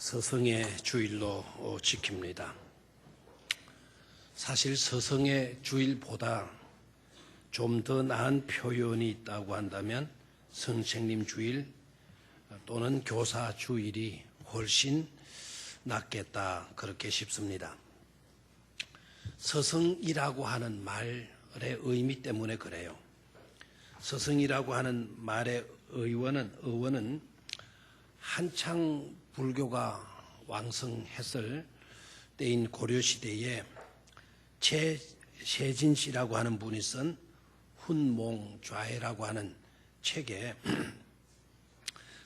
서성의 주일로 지킵니다. 사실 서성의 주일보다 좀 더 나은 표현이 있다고 한다면 선생님 주일 또는 교사 주일이 훨씬 낫겠다 그렇게 싶습니다. 서성이라고 하는 말의 의미 때문에 그래요. 서성이라고 하는 말의 의원은 한창 불교가 왕성했을 때인 고려시대에 최세진 씨라고 하는 분이 쓴 훈몽좌해라고 하는 책에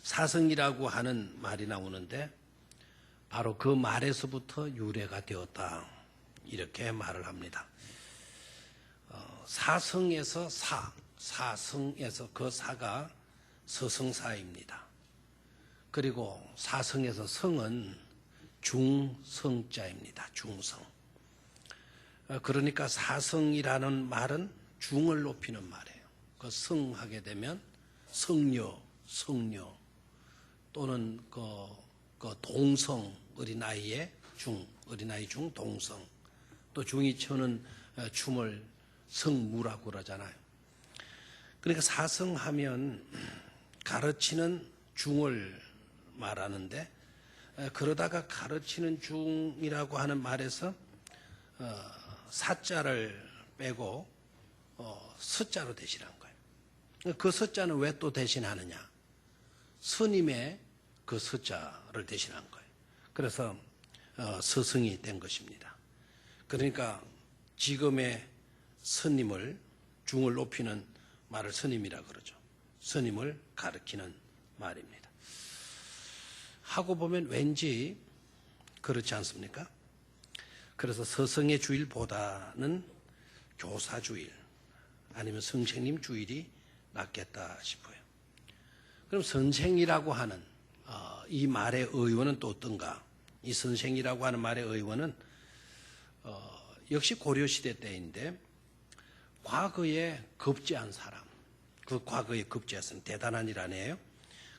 사성이라고 하는 말이 나오는데 바로 그 말에서부터 유래가 되었다 이렇게 말을 합니다. 사성에서 사성에서 그 사가 서성사입니다. 그리고 사성에서 성은 중성자입니다. 중성. 그러니까 사성이라는 말은 중을 높이는 말이에요. 그 성하게 되면 성녀 또는 그 동성 어린아이의 어린아이 중 동성 또 중이 춰는 춤을 성무라고 그러잖아요. 그러니까 사성하면 가르치는 중을 말하는데 그러다가 가르치는 중이라고 하는 말에서 사자를 빼고 서자로 대신한 거예요. 그 서자는 왜 또 대신하느냐? 스님의 그 서자를 대신한 거예요. 그래서 서성이 된 것입니다. 그러니까 지금의 스님을 중을 높이는 말을 스님이라 그러죠. 스님을 가르치는 말입니다. 하고 보면 왠지 그렇지 않습니까? 그래서 서성의 주일보다는 교사 주일 아니면 선생님 주일이 낫겠다 싶어요. 그럼 선생이라고 하는 이 말의 의원은 또 어떤가? 이 선생이라고 하는 말의 의원은 역시 고려시대 때인데 과거에 급제한 사람, 그 과거에 급제했은 대단한 일 아니에요?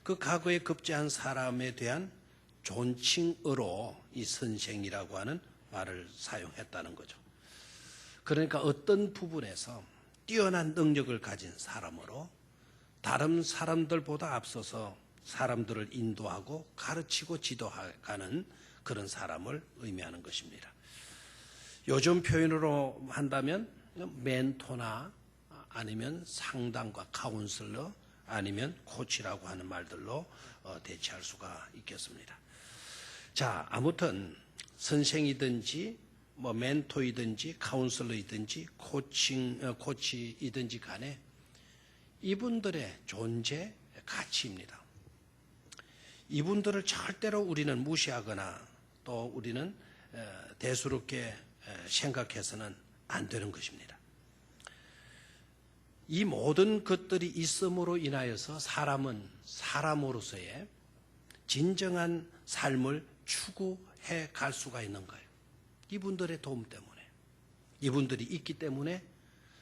그 과거에 급제한 사람에 대한 존칭어로 이 선생이라고 하는 말을 사용했다는 거죠. 그러니까 어떤 부분에서 뛰어난 능력을 가진 사람으로 다른 사람들보다 앞서서 사람들을 인도하고 가르치고 지도하는 그런 사람을 의미하는 것입니다. 요즘 표현으로 한다면 멘토나 아니면 상담가 카운슬러 아니면 코치라고 하는 말들로 대체할 수가 있겠습니다. 자, 아무튼 선생이든지 뭐 멘토이든지 카운슬러이든지 코치이든지 간에 이분들의 존재 가치입니다. 이분들을 절대로 우리는 무시하거나 또 우리는 대수롭게 생각해서는 안 되는 것입니다. 이 모든 것들이 있음으로 인하여서 사람은 사람으로서의 진정한 삶을 추구해 갈 수가 있는 거예요. 이분들의 도움 때문에, 이분들이 있기 때문에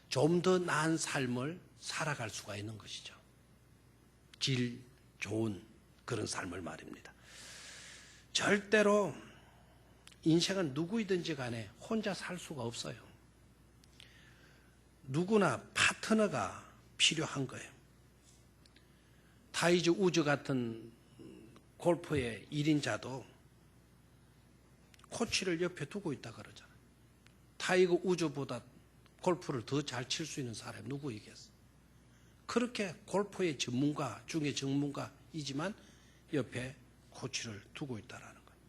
좀 더 나은 삶을 살아갈 수가 있는 것이죠. 질 좋은 그런 삶을 말입니다. 절대로 인생은 누구이든지 간에 혼자 살 수가 없어요. 누구나 파트너가 필요한 거예요. 타이즈 우즈 같은 골프의 1인자도 코치를 옆에 두고 있다 그러잖아요. 타이거 우즈보다 골프를 더 잘 칠 수 있는 사람이 누구이겠어? 그렇게 골프의 전문가 중에 전문가이지만 옆에 코치를 두고 있다라는 거예요.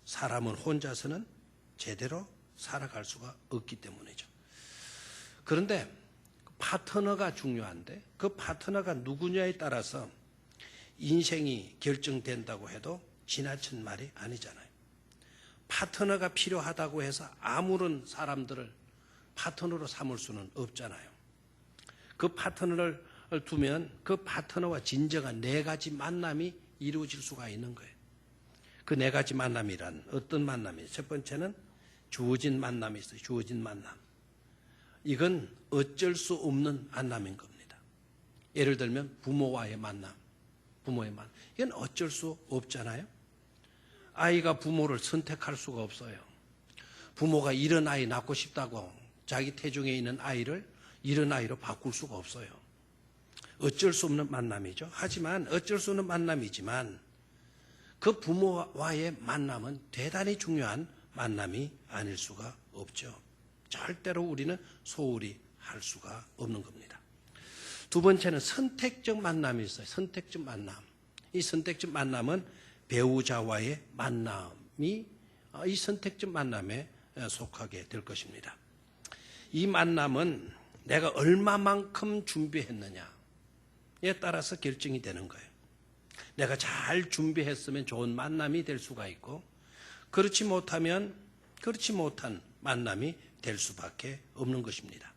사람은 혼자서는 제대로 살아갈 수가 없기 때문이죠. 그런데 파트너가 중요한데 그 파트너가 누구냐에 따라서 인생이 결정된다고 해도 지나친 말이 아니잖아요. 파트너가 필요하다고 해서 아무런 사람들을 파트너로 삼을 수는 없잖아요. 그 파트너를 두면 그 파트너와 진정한 네 가지 만남이 이루어질 수가 있는 거예요. 그 네 가지 만남이란 어떤 만남이에요? 첫 번째는 주어진 만남이 있어요. 주어진 만남. 이건 어쩔 수 없는 만남인 겁니다. 예를 들면 부모와의 만남, 부모의 만남. 이건 어쩔 수 없잖아요. 아이가 부모를 선택할 수가 없어요. 부모가 이런 아이 낳고 싶다고 자기 태중에 있는 아이를 이런 아이로 바꿀 수가 없어요. 어쩔 수 없는 만남이죠. 하지만 어쩔 수 없는 만남이지만 그 부모와의 만남은 대단히 중요한 만남이 아닐 수가 없죠. 절대로 우리는 소홀히 할 수가 없는 겁니다. 두 번째는 선택적 만남이 있어요. 선택적 만남. 이 선택적 만남은 배우자와의 만남이 이 선택적 만남에 속하게 될 것입니다. 이 만남은 내가 얼마만큼 준비했느냐에 따라서 결정이 되는 거예요. 내가 잘 준비했으면 좋은 만남이 될 수가 있고 그렇지 못한 만남이 될 수밖에 없는 것입니다.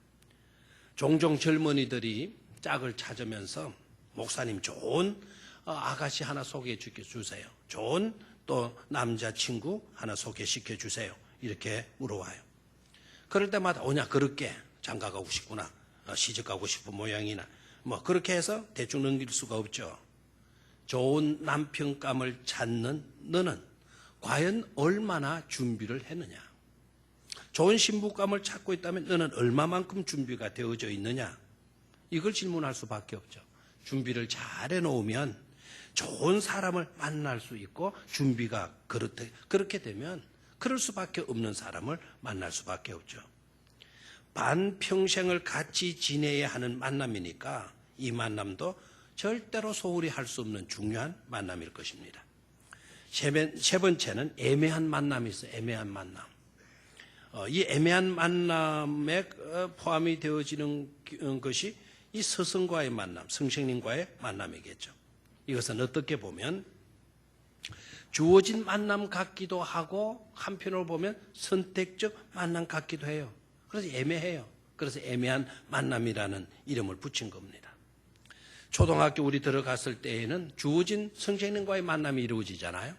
종종 젊은이들이 짝을 찾으면서 목사님 좋은 아가씨 하나 소개해 주세요. 좋은 또 남자친구 하나 소개시켜 주세요. 이렇게 물어와요. 그럴 때마다 오냐 그렇게 장가 가고 싶구나. 시집 가고 싶은 모양이나 뭐 그렇게 해서 대충 넘길 수가 없죠. 좋은 남편감을 찾는 너는 과연 얼마나 준비를 했느냐. 좋은 신부감을 찾고 있다면 너는 얼마만큼 준비가 되어져 있느냐. 이걸 질문할 수밖에 없죠. 준비를 잘 해놓으면 좋은 사람을 만날 수 있고 준비가 그렇게 되면 그럴 수밖에 없는 사람을 만날 수밖에 없죠. 반평생을 같이 지내야 하는 만남이니까 이 만남도 절대로 소홀히 할 수 없는 중요한 만남일 것입니다. 세 번째는 애매한 만남이 있어요. 애매한 만남. 이 애매한 만남에 포함이 되어지는 것이 이 스승과의 만남, 선생님과의 만남이겠죠. 이것은 어떻게 보면 주어진 만남 같기도 하고 한편으로 보면 선택적 만남 같기도 해요. 그래서 애매해요. 그래서 애매한 만남이라는 이름을 붙인 겁니다. 초등학교 우리 들어갔을 때에는 주어진 선생님과의 만남이 이루어지잖아요.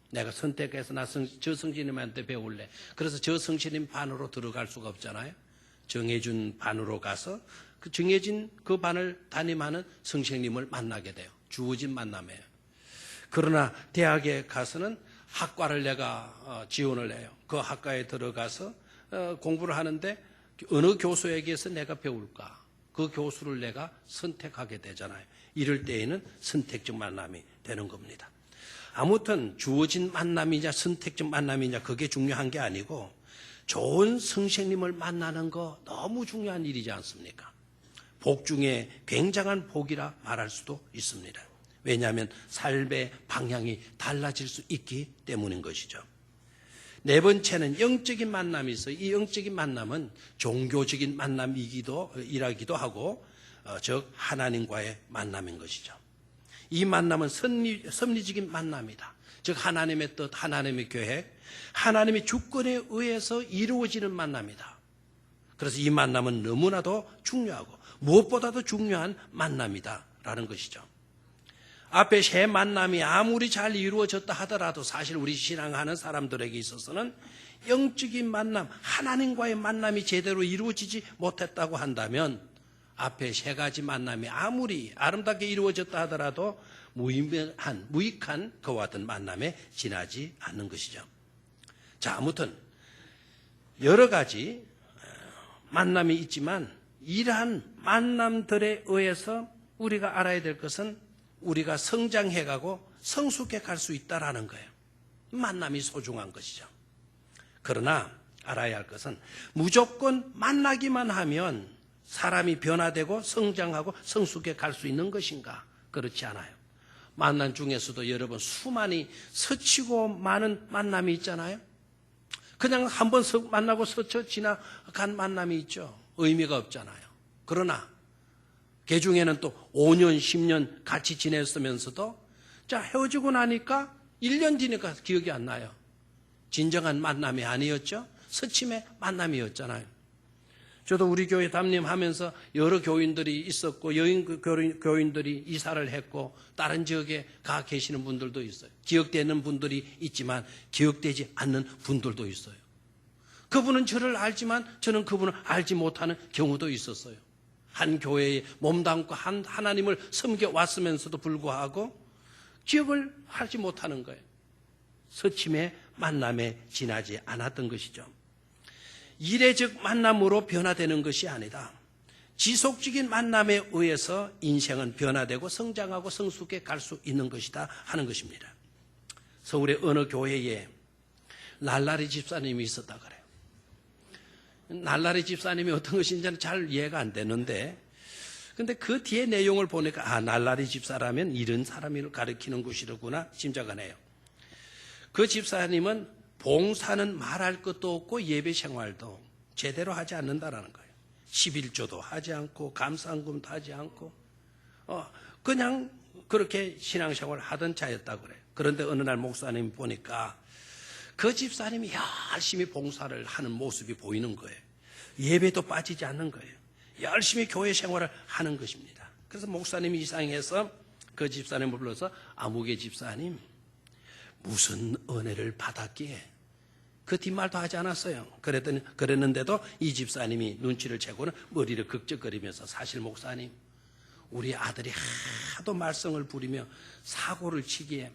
내가 선택해서 저 선생님한테 배울래. 그래서 저 선생님 반으로 들어갈 수가 없잖아요. 정해준 반으로 가서 그 정해진 그 반을 담임하는 선생님을 만나게 돼요. 주어진 만남이에요. 그러나 대학에 가서는 학과를 내가 지원을 해요. 그 학과에 들어가서 공부를 하는데 어느 교수에게서 내가 배울까? 그 교수를 내가 선택하게 되잖아요. 이럴 때에는 선택적 만남이 되는 겁니다. 아무튼 주어진 만남이냐 선택적 만남이냐 그게 중요한 게 아니고 좋은 선생님을 만나는 거 너무 중요한 일이지 않습니까? 복 중에 굉장한 복이라 말할 수도 있습니다. 왜냐하면 삶의 방향이 달라질 수 있기 때문인 것이죠. 네 번째는 영적인 만남이 있어요. 이 영적인 만남은 종교적인 만남이라기도 하고 즉 하나님과의 만남인 것이죠. 이 만남은 섭리적인 만남이다. 즉 하나님의 뜻, 하나님의 계획, 하나님의 주권에 의해서 이루어지는 만남이다. 그래서 이 만남은 너무나도 중요하고 무엇보다도 중요한 만남이다라는 것이죠. 앞에 세 만남이 아무리 잘 이루어졌다 하더라도 사실 우리 신앙하는 사람들에게 있어서는 영적인 만남, 하나님과의 만남이 제대로 이루어지지 못했다고 한다면 앞에 세 가지 만남이 아무리 아름답게 이루어졌다 하더라도 무익한 그와 같은 만남에 지나지 않는 것이죠. 자, 아무튼 여러 가지 만남이 있지만 이러한 만남들에 의해서 우리가 알아야 될 것은 우리가 성장해가고 성숙해 갈 수 있다라는 거예요. 만남이 소중한 것이죠. 그러나 알아야 할 것은 무조건 만나기만 하면 사람이 변화되고 성장하고 성숙해 갈 수 있는 것인가? 그렇지 않아요. 만남 중에서도 여러분 수많이 스치고 많은 만남이 있잖아요. 그냥 한번 만나고 스쳐 지나간 만남이 있죠. 의미가 없잖아요. 그러나 그 중에는 또 5년, 10년 같이 지냈으면서도 자 헤어지고 나니까 1년 뒤니까 기억이 안 나요. 진정한 만남이 아니었죠. 스침의 만남이었잖아요. 저도 우리 교회 담임하면서 여러 교인들이 있었고 여인 교인들이 이사를 했고 다른 지역에 가 계시는 분들도 있어요. 기억되는 분들이 있지만 기억되지 않는 분들도 있어요. 그분은 저를 알지만 저는 그분을 알지 못하는 경우도 있었어요. 한 교회에 몸담고 하나님을 섬겨왔으면서도 불구하고 기억을 하지 못하는 거예요. 서침의 만남에 지나지 않았던 것이죠. 이례적 만남으로 변화되는 것이 아니다. 지속적인 만남에 의해서 인생은 변화되고 성장하고 성숙해 갈 수 있는 것이다 하는 것입니다. 서울의 어느 교회에 날라리 집사님이 있었다 그래요. 날라리 집사님이 어떤 것인지는 잘 이해가 안 되는데, 근데 그 뒤에 내용을 보니까 날라리 집사라면 이런 사람을 가리키는 곳이로구나 짐작을 해요. 그 집사님은 봉사는 말할 것도 없고 예배 생활도 제대로 하지 않는다라는 거예요. 11조도 하지 않고 감사헌금도 하지 않고 그냥 그렇게 신앙생활을 하던 자였다고 그래요. 그런데 어느 날 목사님이 보니까 그 집사님이 열심히 봉사를 하는 모습이 보이는 거예요. 예배도 빠지지 않는 거예요. 열심히 교회 생활을 하는 것입니다. 그래서 목사님이 이상해서 그 집사님을 불러서 아무개 집사님 무슨 은혜를 받았기에 그 뒷말도 하지 않았어요. 그랬는데도 이 집사님이 눈치를 채고는 머리를 극적거리면서 사실 목사님 우리 아들이 하도 말썽을 부리며 사고를 치기에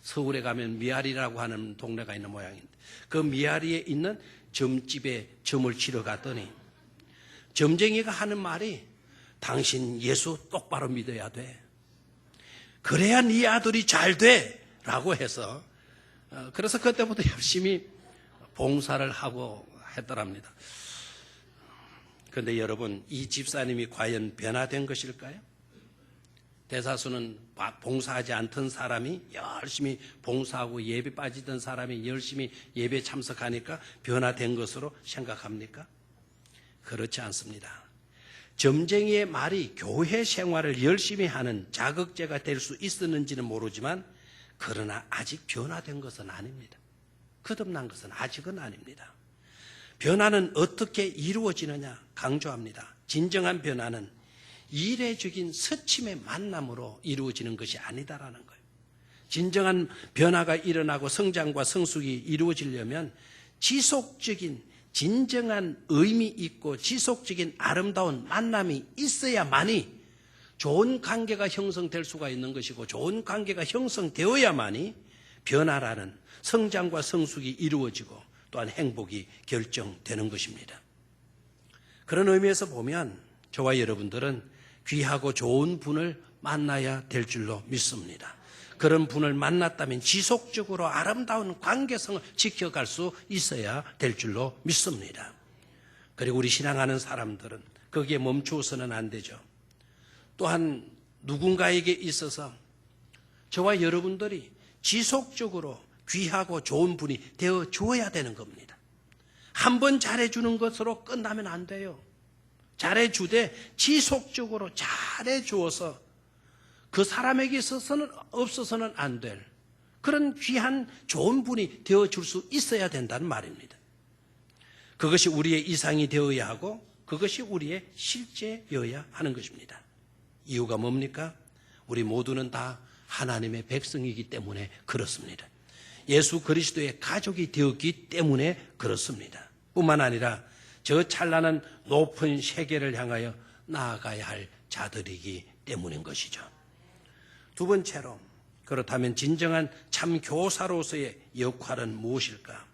서울에 가면 미아리라고 하는 동네가 있는 모양인데 그 미아리에 있는 점집에 점을 치러 갔더니 점쟁이가 하는 말이 당신 예수 똑바로 믿어야 돼. 그래야 네 아들이 잘 돼. 라고 해서 그래서 그때부터 열심히 봉사를 하고 했더랍니다. 그런데 여러분 이 집사님이 과연 변화된 것일까요? 대사수는 봉사하지 않던 사람이 열심히 봉사하고 예배 빠지던 사람이 열심히 예배 참석하니까 변화된 것으로 생각합니까? 그렇지 않습니다. 점쟁이의 말이 교회 생활을 열심히 하는 자극제가 될 수 있었는지는 모르지만 그러나 아직 변화된 것은 아닙니다. 거듭난 것은 아직은 아닙니다. 변화는 어떻게 이루어지느냐 강조합니다. 진정한 변화는 이례적인 스침의 만남으로 이루어지는 것이 아니다라는 거예요. 진정한 변화가 일어나고 성장과 성숙이 이루어지려면 지속적인 진정한 의미 있고 지속적인 아름다운 만남이 있어야만이 좋은 관계가 형성될 수가 있는 것이고 좋은 관계가 형성되어야만이 변화라는 성장과 성숙이 이루어지고 또한 행복이 결정되는 것입니다. 그런 의미에서 보면 저와 여러분들은 귀하고 좋은 분을 만나야 될 줄로 믿습니다. 그런 분을 만났다면 지속적으로 아름다운 관계성을 지켜갈 수 있어야 될 줄로 믿습니다. 그리고 우리 신앙하는 사람들은 거기에 멈추어서는 안 되죠. 또한 누군가에게 있어서 저와 여러분들이 지속적으로 귀하고 좋은 분이 되어 주어야 되는 겁니다. 한 번 잘해주는 것으로 끝나면 안 돼요. 잘해주되 지속적으로 잘해주어서 그 사람에게 있어서는 없어서는 안 될 그런 귀한 좋은 분이 되어줄 수 있어야 된다는 말입니다. 그것이 우리의 이상이 되어야 하고 그것이 우리의 실제여야 하는 것입니다. 이유가 뭡니까? 우리 모두는 다 하나님의 백성이기 때문에 그렇습니다. 예수 그리스도의 가족이 되었기 때문에 그렇습니다. 뿐만 아니라 저 찬란한 높은 세계를 향하여 나아가야 할 자들이기 때문인 것이죠. 두 번째로 그렇다면 진정한 참 교사로서의 역할은 무엇일까?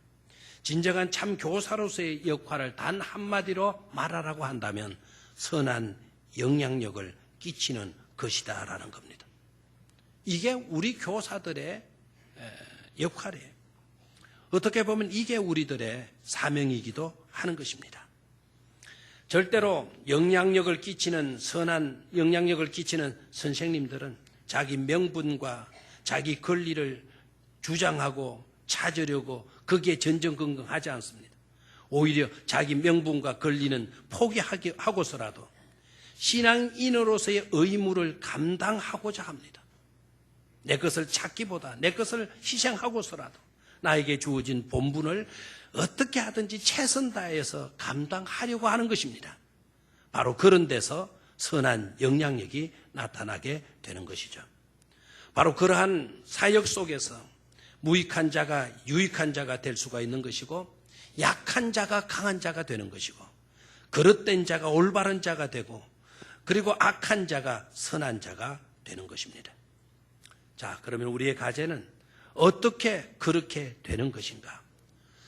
진정한 참 교사로서의 역할을 단 한마디로 말하라고 한다면 선한 영향력을 끼치는 것이다라는 겁니다. 이게 우리 교사들의 역할이에요. 어떻게 보면 이게 우리들의 사명이기도 하는 것입니다. 절대로 영향력을 끼치는 선한 영향력을 끼치는 선생님들은 자기 명분과 자기 권리를 주장하고 찾으려고 거기에 전전긍긍하지 않습니다. 오히려 자기 명분과 권리는 포기하고서라도 신앙인으로서의 의무를 감당하고자 합니다. 내 것을 찾기보다 내 것을 희생하고서라도 나에게 주어진 본분을 어떻게 하든지 최선 다해서 감당하려고 하는 것입니다. 바로 그런 데서 선한 영향력이 나타나게 되는 것이죠. 바로 그러한 사역 속에서 무익한 자가 유익한 자가 될 수가 있는 것이고 약한 자가 강한 자가 되는 것이고 그릇된 자가 올바른 자가 되고 그리고 악한 자가 선한 자가 되는 것입니다. 자, 그러면 우리의 과제는 어떻게 그렇게 되는 것인가?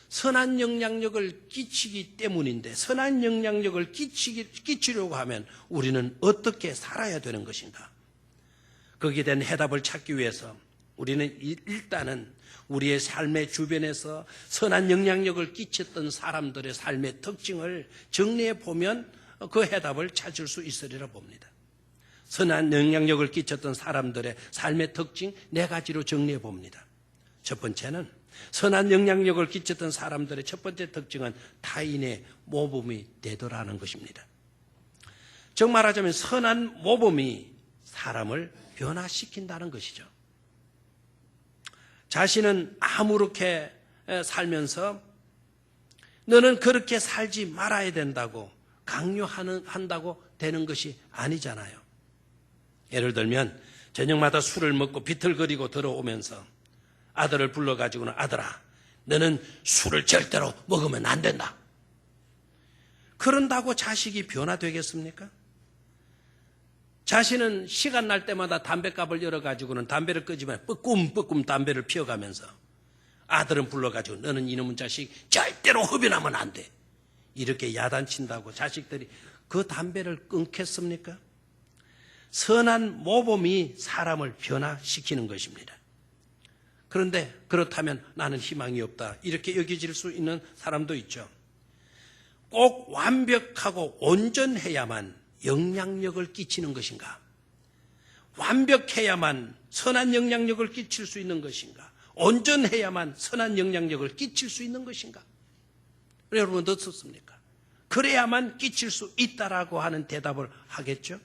선한 영향력을 끼치기 때문인데 선한 영향력을 끼치려고 하면 우리는 어떻게 살아야 되는 것인가? 거기에 대한 해답을 찾기 위해서 우리는 일단은 우리의 삶의 주변에서 선한 영향력을 끼쳤던 사람들의 삶의 특징을 정리해 보면 그 해답을 찾을 수 있으리라 봅니다. 선한 영향력을 끼쳤던 사람들의 삶의 특징 4가지로 정리해 봅니다. 첫 번째는 선한 영향력을 끼쳤던 사람들의 첫 번째 특징은 타인의 모범이 되더라는 것입니다. 즉 말하자면 선한 모범이 사람을 변화시킨다는 것이죠. 자신은 아무렇게 살면서 너는 그렇게 살지 말아야 된다고 강요한다고 되는 것이 아니잖아요. 예를 들면 저녁마다 술을 먹고 비틀거리고 들어오면서 아들을 불러가지고는 아들아, 너는 술을 절대로 먹으면 안 된다. 그런다고 자식이 변화되겠습니까? 자신은 시간 날 때마다 담뱃갑을 열어가지고는 담배를 끄지만 뻐끔뻐끔 담배를 피워가면서 아들은 불러가지고 너는 이놈의 자식 절대로 흡연하면 안 돼. 이렇게 야단친다고 자식들이 그 담배를 끊겠습니까? 선한 모범이 사람을 변화시키는 것입니다. 그런데 그렇다면 나는 희망이 없다. 이렇게 여겨질 수 있는 사람도 있죠. 꼭 완벽하고 온전해야만 영향력을 끼치는 것인가? 완벽해야만 선한 영향력을 끼칠 수 있는 것인가? 온전해야만 선한 영향력을 끼칠 수 있는 것인가? 여러분 어떻습니까? 그래야만 끼칠 수 있다라고 하는 대답을 하겠죠?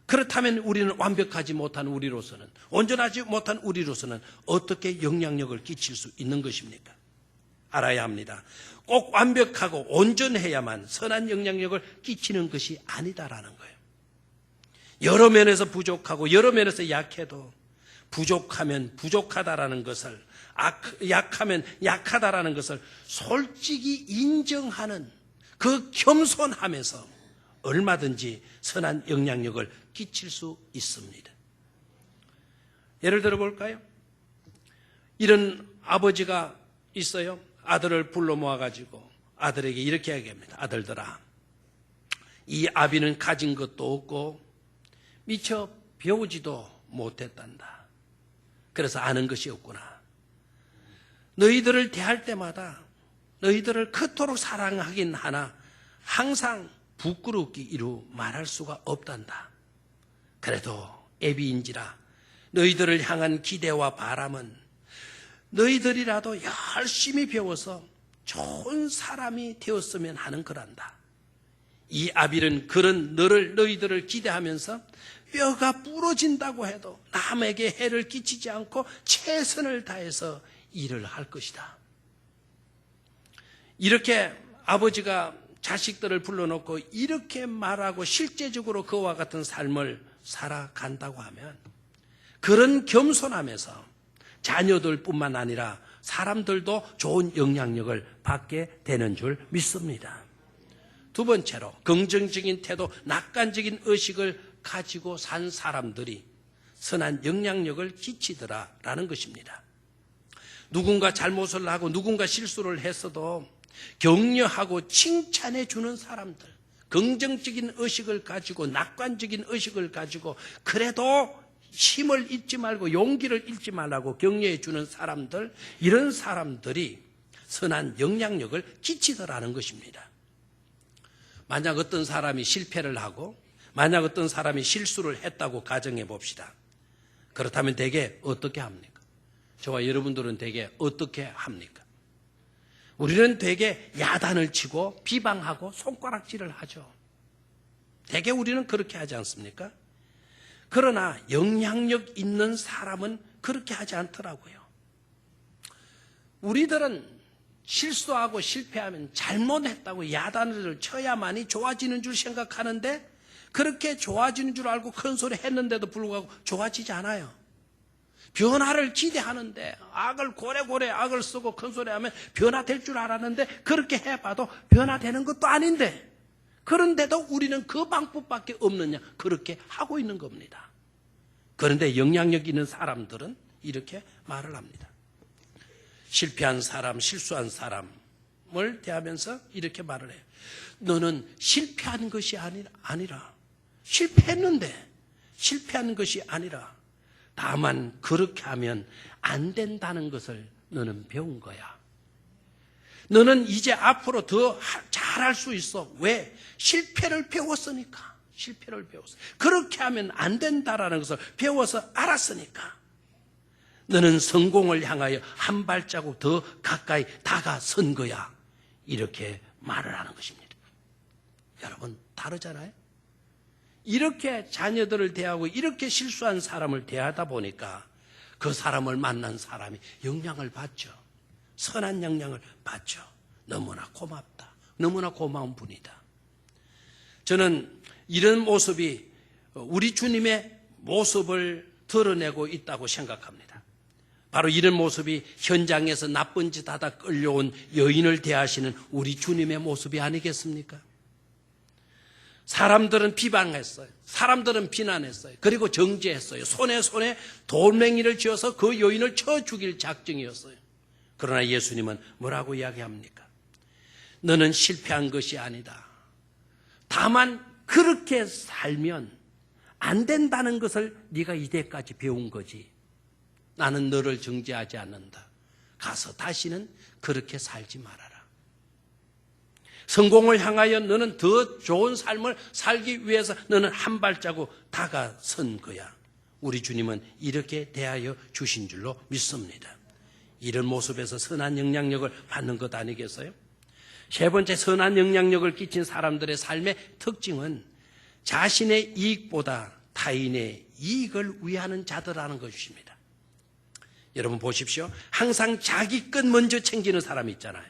그렇다면 우리는 완벽하지 못한 우리로서는, 온전하지 못한 우리로서는 어떻게 영향력을 끼칠 수 있는 것입니까? 알아야 합니다. 꼭 완벽하고 온전해야만 선한 영향력을 끼치는 것이 아니다라는 거예요. 여러 면에서 부족하고 여러 면에서 약해도 부족하면 부족하다라는 것을, 약하면 약하다라는 것을 솔직히 인정하는 그 겸손함에서 얼마든지 선한 영향력을 끼칠 수 있습니다. 예를 들어 볼까요? 이런 아버지가 있어요. 아들을 불러 모아가지고 아들에게 이렇게 얘기합니다. 아들들아, 이 아비는 가진 것도 없고 미처 배우지도 못했단다. 그래서 아는 것이 없구나. 너희들을 대할 때마다 너희들을 그토록 사랑하긴 하나 항상 부끄럽게 이루 말할 수가 없단다. 그래도 애비인지라 너희들을 향한 기대와 바람은 너희들이라도 열심히 배워서 좋은 사람이 되었으면 하는 거란다. 이 아비는 그런 너희들을 기대하면서 뼈가 부러진다고 해도 남에게 해를 끼치지 않고 최선을 다해서 일을 할 것이다. 이렇게 아버지가 자식들을 불러놓고 이렇게 말하고 실제적으로 그와 같은 삶을 살아간다고 하면 그런 겸손함에서 자녀들뿐만 아니라 사람들도 좋은 영향력을 받게 되는 줄 믿습니다. 두 번째로 긍정적인 태도, 낙관적인 의식을 가지고 산 사람들이 선한 영향력을 끼치더라라는 것입니다. 누군가 잘못을 하고 누군가 실수를 했어도 격려하고 칭찬해 주는 사람들, 긍정적인 의식을 가지고 낙관적인 의식을 가지고 그래도 힘을 잃지 말고 용기를 잃지 말라고 격려해 주는 사람들, 이런 사람들이 선한 영향력을 끼치더라는 것입니다. 만약 어떤 사람이 실패를 하고 만약 어떤 사람이 실수를 했다고 가정해 봅시다. 그렇다면 대개 어떻게 합니까? 저와 여러분들은 대개 어떻게 합니까? 우리는 대개 야단을 치고 비방하고 손가락질을 하죠. 대개 우리는 그렇게 하지 않습니까? 그러나 영향력 있는 사람은 그렇게 하지 않더라고요. 우리들은 실수하고 실패하면 잘못했다고 야단을 쳐야만이 좋아지는 줄 생각하는데 그렇게 좋아지는 줄 알고 큰 소리 했는데도 불구하고 좋아지지 않아요. 변화를 기대하는데 악을 고래고래 악을 쓰고 큰 소리 하면 변화될 줄 알았는데 그렇게 해봐도 변화되는 것도 아닌데 그런데도 우리는 그 방법밖에 없느냐 그렇게 하고 있는 겁니다. 그런데 영향력 있는 사람들은 이렇게 말을 합니다. 실패한 사람, 실수한 사람을 대하면서 이렇게 말을 해요. 너는 실패한 것이 아니라 실패했는데 실패한 것이 아니라 다만 그렇게 하면 안 된다는 것을 너는 배운 거야. 너는 이제 앞으로 더 잘할 수 있어. 왜? 실패를 배웠으니까. 실패를 배웠어. 그렇게 하면 안 된다라는 것을 배워서 알았으니까. 너는 성공을 향하여 한 발자국 더 가까이 다가선 거야. 이렇게 말을 하는 것입니다. 여러분, 다르잖아요? 이렇게 자녀들을 대하고 이렇게 실수한 사람을 대하다 보니까 그 사람을 만난 사람이 영향을 받죠. 선한 영향을 받죠. 너무나 고맙다. 너무나 고마운 분이다. 저는 이런 모습이 우리 주님의 모습을 드러내고 있다고 생각합니다. 바로 이런 모습이 현장에서 나쁜 짓 하다 끌려온 여인을 대하시는 우리 주님의 모습이 아니겠습니까? 사람들은 비방했어요. 사람들은 비난했어요. 그리고 정죄했어요. 손에 돌멩이를 쥐어서 그 여인을 쳐 죽일 작정이었어요. 그러나 예수님은 뭐라고 이야기합니까? 너는 실패한 것이 아니다. 다만 그렇게 살면 안 된다는 것을 네가 이때까지 배운 거지. 나는 너를 정죄하지 않는다. 가서 다시는 그렇게 살지 말아라. 성공을 향하여 너는 더 좋은 삶을 살기 위해서 너는 한 발자국 다가선 거야. 우리 주님은 이렇게 대하여 주신 줄로 믿습니다. 이런 모습에서 선한 영향력을 받는 것 아니겠어요? 세 번째, 선한 영향력을 끼친 사람들의 삶의 특징은 자신의 이익보다 타인의 이익을 위하는 자들라는 것입니다. 여러분 보십시오. 항상 자기 것 먼저 챙기는 사람이 있잖아요.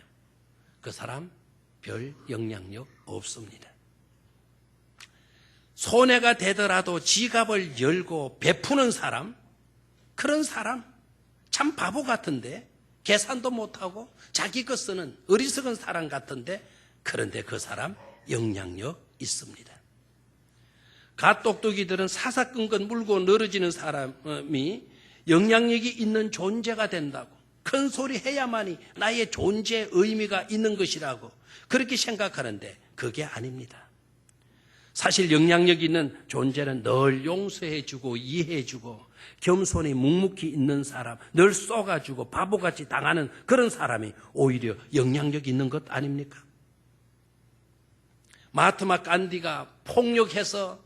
그 사람 별 영향력 없습니다. 손해가 되더라도 지갑을 열고 베푸는 사람, 그런 사람 참 바보 같은데, 계산도 못하고 자기 것 쓰는 어리석은 사람 같은데, 그런데 그 사람 영향력 있습니다. 갓똑똑이들은 사사건건 물고 늘어지는 사람이 영향력이 있는 존재가 된다고, 큰 소리 해야만이 나의 존재의 의미가 있는 것이라고 그렇게 생각하는데 그게 아닙니다. 사실 영향력 있는 존재는 늘 용서해주고 이해해주고 겸손히 묵묵히 있는 사람, 늘 쏘가지고 바보같이 당하는 그런 사람이 오히려 영향력 있는 것 아닙니까? 마하트마 간디가 폭력해서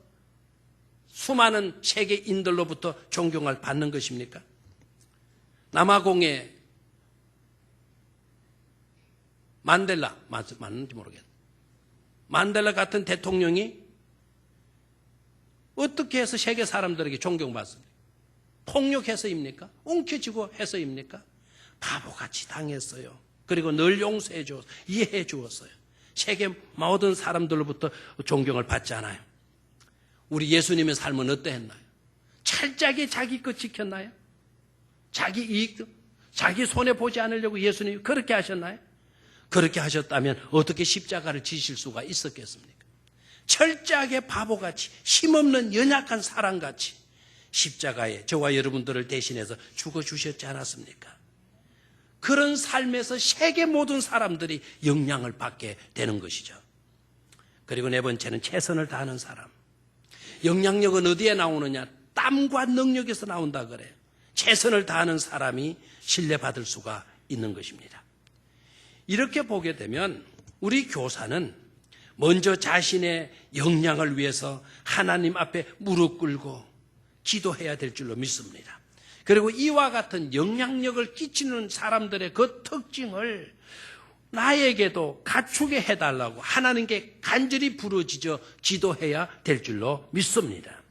수많은 세계인들로부터 존경을 받는 것입니까? 남아공의 만델라, 맞는지 모르겠네. 만델라 같은 대통령이 어떻게 해서 세계 사람들에게 존경받습니까? 폭력해서입니까? 웅켜쥐고 해서입니까? 바보같이 당했어요. 그리고 늘 용서해 주었어요. 이해해 주었어요. 세계 모든 사람들로부터 존경을 받잖아요. 우리 예수님의 삶은 어떠했나요? 철저하게 자기 것 지켰나요? 자기 이익, 자기 손해 보지 않으려고 예수님이 그렇게 하셨나요? 그렇게 하셨다면 어떻게 십자가를 지실 수가 있었겠습니까? 철저하게 바보같이 힘없는 연약한 사람같이 십자가에 저와 여러분들을 대신해서 죽어주셨지 않았습니까? 그런 삶에서 세계 모든 사람들이 영향을 받게 되는 것이죠. 그리고 네 번째는 최선을 다하는 사람. 영향력은 어디에 나오느냐? 땀과 능력에서 나온다 그래요. 최선을 다하는 사람이 신뢰받을 수가 있는 것입니다. 이렇게 보게 되면 우리 교사는 먼저 자신의 역량을 위해서 하나님 앞에 무릎 꿇고 기도해야 될 줄로 믿습니다. 그리고 이와 같은 영향력을 끼치는 사람들의 그 특징을 나에게도 갖추게 해달라고 하나님께 간절히 부르짖어 기도해야 될 줄로 믿습니다.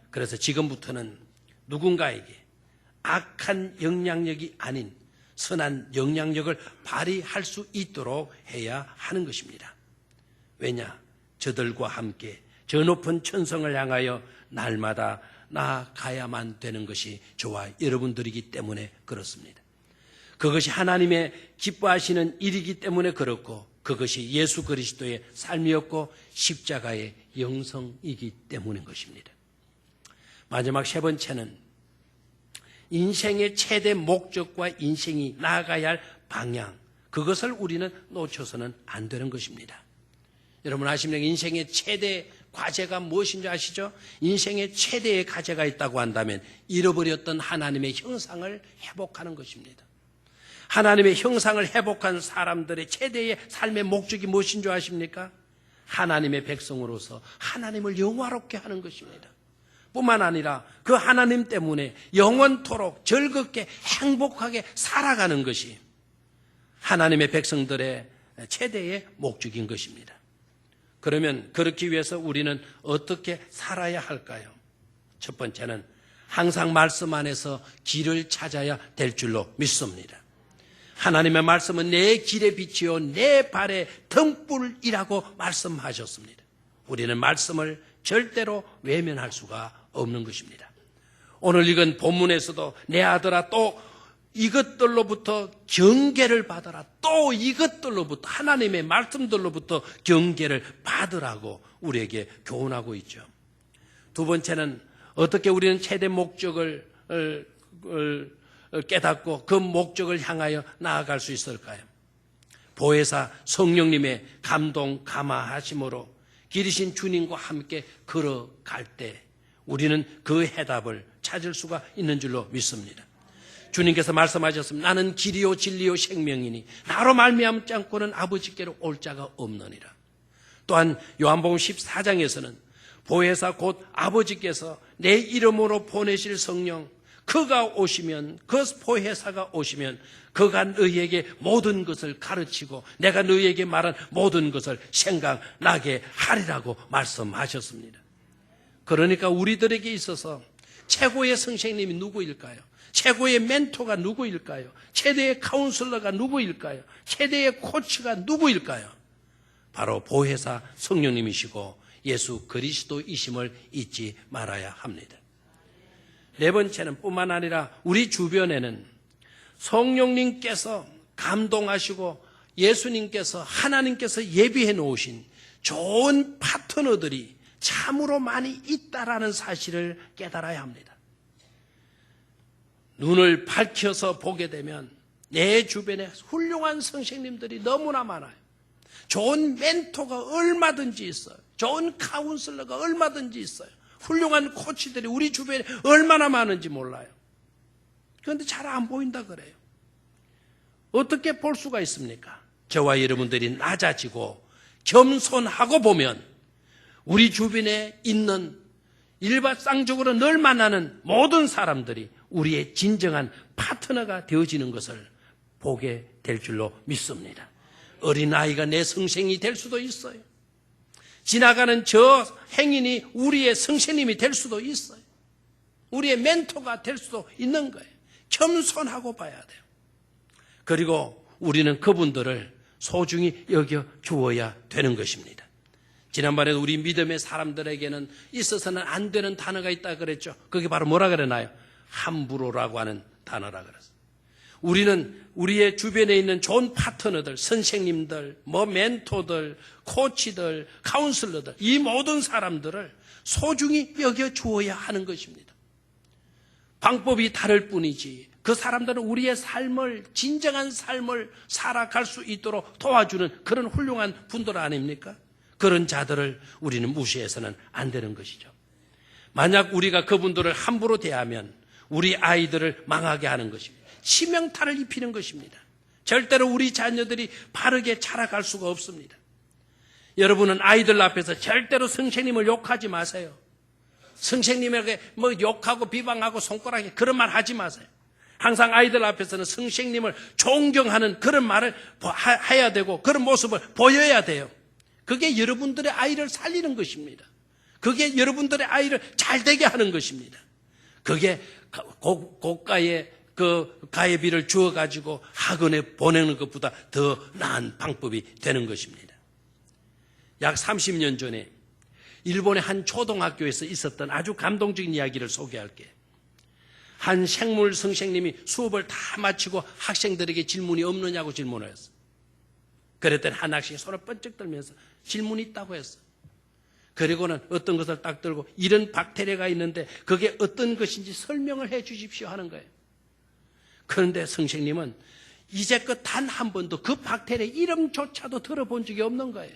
그래서 지금부터는 누군가에게 악한 영향력이 아닌 선한 영향력을 발휘할 수 있도록 해야 하는 것입니다. 왜냐? 저들과 함께 저 높은 천성을 향하여 날마다 나아가야만 되는 것이 저와 여러분들이기 때문에 그렇습니다. 그것이 하나님의 기뻐하시는 일이기 때문에 그렇고 그것이 예수 그리스도의 삶이었고 십자가의 영성이기 때문인 것입니다. 마지막 세 번째는 인생의 최대 목적과 인생이 나아가야 할 방향, 그것을 우리는 놓쳐서는 안 되는 것입니다. 여러분 아십니까? 인생의 최대 과제가 무엇인지 아시죠? 인생의 최대의 과제가 있다고 한다면 잃어버렸던 하나님의 형상을 회복하는 것입니다. 하나님의 형상을 회복한 사람들의 최대의 삶의 목적이 무엇인 줄 아십니까? 하나님의 백성으로서 하나님을 영화롭게 하는 것입니다. 뿐만 아니라 그 하나님 때문에 영원토록 즐겁게 행복하게 살아가는 것이 하나님의 백성들의 최대의 목적인 것입니다. 그러면 그렇기 위해서 우리는 어떻게 살아야 할까요? 첫 번째는 항상 말씀 안에서 길을 찾아야 될 줄로 믿습니다. 하나님의 말씀은 내 길의 빛이요 내 발의 등불이라고 말씀하셨습니다. 우리는 말씀을 절대로 외면할 수가 없는 것입니다. 오늘 읽은 본문에서도 내 아들아 또 이것들로부터 경계를 받아라. 또 이것들로부터 하나님의 말씀들로부터 경계를 받으라고 우리에게 교훈하고 있죠. 두 번째는 어떻게 우리는 최대 목적을 깨닫고 그 목적을 향하여 나아갈 수 있을까요? 보혜사 성령님의 감동 감화하심으로 기르신 주님과 함께 걸어갈 때 우리는 그 해답을 찾을 수가 있는 줄로 믿습니다. 주님께서 말씀하셨습니다. 나는 길이요 진리요 생명이니 나로 말미암지 않고는 아버지께로 올 자가 없느니라. 또한 요한복음 14장에서는 보혜사 곧 아버지께서 내 이름으로 보내실 성령 그가 오시면 그 보혜사가 오시면 그가 너희에게 모든 것을 가르치고 내가 너희에게 말한 모든 것을 생각나게 하리라고 말씀하셨습니다. 그러니까 우리들에게 있어서 최고의 선생님이 누구일까요? 최고의 멘토가 누구일까요? 최대의 카운슬러가 누구일까요? 최대의 코치가 누구일까요? 바로 보혜사 성령님이시고 예수 그리스도이심을 잊지 말아야 합니다. 네 번째는 뿐만 아니라 우리 주변에는 성령님께서 감동하시고 예수님께서 하나님께서 예비해 놓으신 좋은 파트너들이 참으로 많이 있다라는 사실을 깨달아야 합니다. 눈을 밝혀서 보게 되면 내 주변에 훌륭한 선생님들이 너무나 많아요. 좋은 멘토가 얼마든지 있어요. 좋은 카운슬러가 얼마든지 있어요. 훌륭한 코치들이 우리 주변에 얼마나 많은지 몰라요. 그런데 잘 안 보인다 그래요. 어떻게 볼 수가 있습니까? 저와 여러분들이 낮아지고 겸손하고 보면 우리 주변에 있는 일반상적으로 늘 만나는 모든 사람들이 우리의 진정한 파트너가 되어지는 것을 보게 될 줄로 믿습니다. 어린아이가 내 선생이 될 수도 있어요. 지나가는 저 행인이 우리의 선생님이 될 수도 있어요. 우리의 멘토가 될 수도 있는 거예요. 겸손하고 봐야 돼요. 그리고 우리는 그분들을 소중히 여겨 주어야 되는 것입니다. 지난번에도 우리 믿음의 사람들에게는 있어서는 안 되는 단어가 있다 그랬죠. 그게 바로 뭐라 그러나요? 함부로라고 하는 단어라 그랬어요. 우리는 우리의 주변에 있는 좋은 파트너들, 선생님들, 멘토들, 코치들, 카운슬러들, 이 모든 사람들을 소중히 여겨 주어야 하는 것입니다. 방법이 다를 뿐이지 그 사람들은 우리의 삶을, 진정한 삶을 살아갈 수 있도록 도와주는 그런 훌륭한 분들 아닙니까? 그런 자들을 우리는 무시해서는 안 되는 것이죠. 만약 우리가 그분들을 함부로 대하면 우리 아이들을 망하게 하는 것입니다. 치명타를 입히는 것입니다. 절대로 우리 자녀들이 바르게 자라갈 수가 없습니다. 여러분은 아이들 앞에서 절대로 선생님을 욕하지 마세요. 선생님에게 욕하고 비방하고 손가락에 그런 말 하지 마세요. 항상 아이들 앞에서는 선생님을 존경하는 그런 말을 해야 되고 그런 모습을 보여야 돼요. 그게 여러분들의 아이를 살리는 것입니다. 그게 여러분들의 아이를 잘되게 하는 것입니다. 그게 고가의 그 가해비를 주어가지고 학원에 보내는 것보다 더 나은 방법이 되는 것입니다. 약 30년 전에 일본의 한 초등학교에서 있었던 아주 감동적인 이야기를 소개할게요. 한 생물 선생님이 수업을 다 마치고 학생들에게 질문이 없느냐고 질문을 했어요. 그랬더니 한 학생이 손을 번쩍 들면서 질문이 있다고 했어요. 그리고는 어떤 것을 딱 들고 이런 박테리아가 있는데 그게 어떤 것인지 설명을 해 주십시오 하는 거예요. 그런데 선생님은 이제껏 단 한 번도 그 박테리아 이름조차도 들어본 적이 없는 거예요.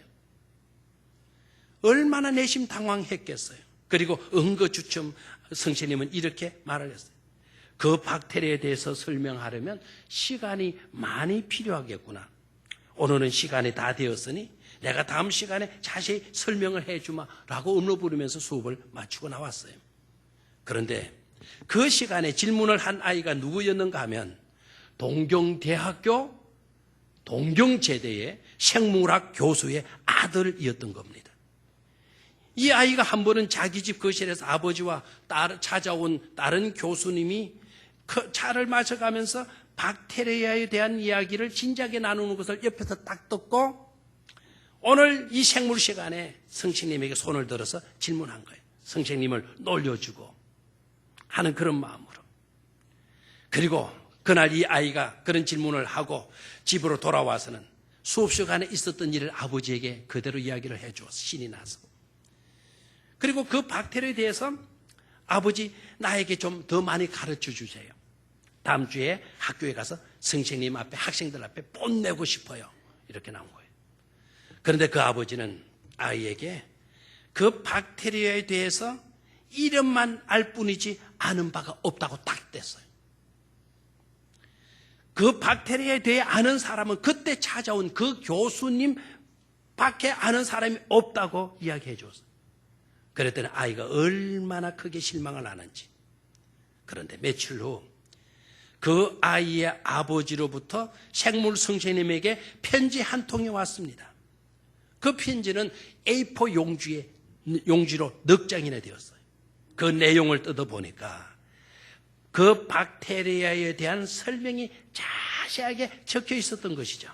얼마나 내심 당황했겠어요. 그리고 응거주춤 선생님은 이렇게 말을 했어요. 그 박테리아에 대해서 설명하려면 시간이 많이 필요하겠구나. 오늘은 시간이 다 되었으니 내가 다음 시간에 자세히 설명을 해주마라고 음로 부르면서 수업을 마치고 나왔어요. 그런데 그 시간에 질문을 한 아이가 누구였는가 하면 동경대학교 동경제대의 생물학 교수의 아들이었던 겁니다. 이 아이가 한 번은 자기 집 거실에서 아버지와 찾아온 다른 교수님이 차를 마셔가면서 박테리아에 대한 이야기를 진지하게 나누는 것을 옆에서 딱 듣고 오늘 이 생물 시간에 선생님에게 손을 들어서 질문한 거예요. 선생님을 놀려주고 하는 그런 마음으로. 그리고 그날 이 아이가 그런 질문을 하고 집으로 돌아와서는 수업 시간에 있었던 일을 아버지에게 그대로 이야기를 해주었어. 신이 나서. 그리고 그 박테리아에 대해서 아버지 나에게 좀 더 많이 가르쳐 주세요. 다음 주에 학교에 가서 선생님 앞에 학생들 앞에 뽐내고 싶어요. 이렇게 나온 거예요. 그런데 그 아버지는 아이에게 그 박테리아에 대해서 이름만 알 뿐이지 아는 바가 없다고 딱 댔어요. 그 박테리아에 대해 아는 사람은 그때 찾아온 그 교수님 밖에 아는 사람이 없다고 이야기해 줬어요. 그랬더니 아이가 얼마나 크게 실망을 하는지. 그런데 며칠 후 그 아이의 아버지로부터 생물 선생님에게 편지 한 통이 왔습니다. 그 편지는 A4 용지로 넉 장이나 되었어요. 그 내용을 뜯어보니까 그 박테리아에 대한 설명이 자세하게 적혀 있었던 것이죠.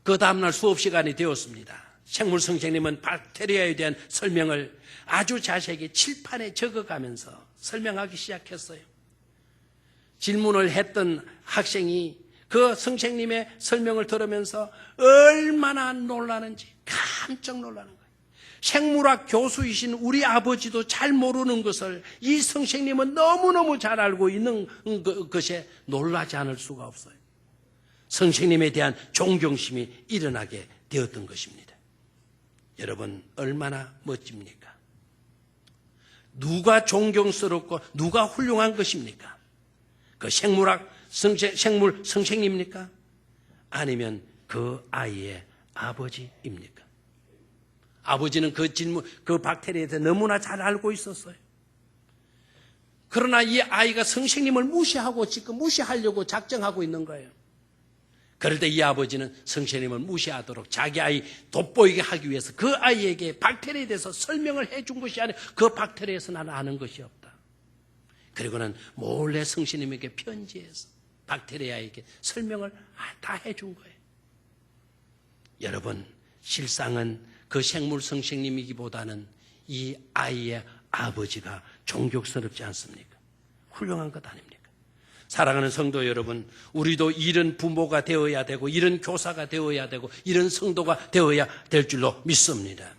그 다음날 수업 시간이 되었습니다. 생물 선생님은 박테리아에 대한 설명을 아주 자세하게 칠판에 적어가면서 설명하기 시작했어요. 질문을 했던 학생이 그 선생님의 설명을 들으면서 얼마나 놀라는지 깜짝 놀라는 거예요. 생물학 교수이신 우리 아버지도 잘 모르는 것을 이 선생님은 너무너무 잘 알고 있는 것에 놀라지 않을 수가 없어요. 선생님에 대한 존경심이 일어나게 되었던 것입니다. 여러분 얼마나 멋집니까? 누가 존경스럽고 누가 훌륭한 것입니까? 그 생물 선생님입니까? 아니면 그 아이의 아버지입니까? 아버지는 그 박테리아에 대해 너무나 잘 알고 있었어요. 그러나 이 아이가 선생님을 무시하고 지금 무시하려고 작정하고 있는 거예요. 그럴 때 이 아버지는 선생님을 무시하도록 자기 아이 돋보이게 하기 위해서 그 아이에게 박테리아에 대해서 설명을 해준 것이 아니라 그 박테리아에서 나는 아는 것이 없다. 그리고는 몰래 선생님에게 편지해서 박테리아에게 설명을 다 해준 거예요. 여러분 실상은 그 생물 선생님이기보다는 이 아이의 아버지가 존경스럽지 않습니까? 훌륭한 것 아닙니까? 사랑하는 성도 여러분, 우리도 이런 부모가 되어야 되고 이런 교사가 되어야 되고 이런 성도가 되어야 될 줄로 믿습니다.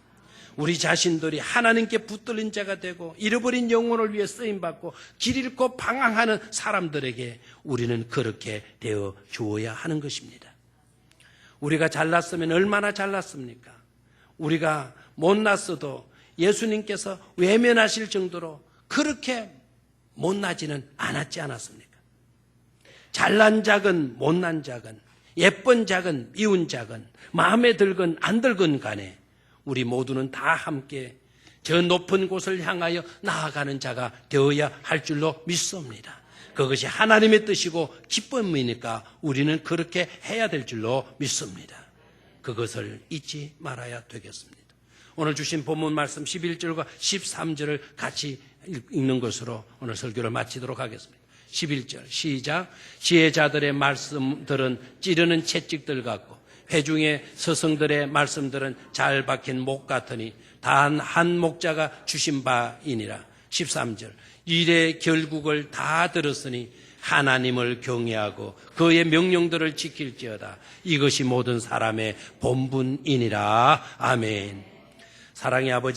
우리 자신들이 하나님께 붙들린 자가 되고 잃어버린 영혼을 위해 쓰임받고 길 잃고 방황하는 사람들에게 우리는 그렇게 되어 주어야 하는 것입니다. 우리가 잘났으면 얼마나 잘났습니까? 우리가 못났어도 예수님께서 외면하실 정도로 그렇게 못나지는 않았지 않았습니까? 잘난 작은 못난 작은 예쁜 작은 미운 작은 마음에 들건 안 들건 간에 우리 모두는 다 함께 저 높은 곳을 향하여 나아가는 자가 되어야 할 줄로 믿습니다. 그것이 하나님의 뜻이고 기쁨이니까 우리는 그렇게 해야 될 줄로 믿습니다. 그것을 잊지 말아야 되겠습니다. 오늘 주신 본문 말씀 11절과 13절을 같이 읽는 것으로 오늘 설교를 마치도록 하겠습니다. 11절 시작. 지혜자들의 말씀들은 찌르는 채찍들 같고 회중의 스승들의 말씀들은 잘 박힌 목 같으니 단 한 목자가 주신 바이니라. 13절 일의 결국을 다 들었으니 하나님을 경외하고 그의 명령들을 지킬지어다. 이것이 모든 사람의 본분이니라. 아멘. 사랑의 아버지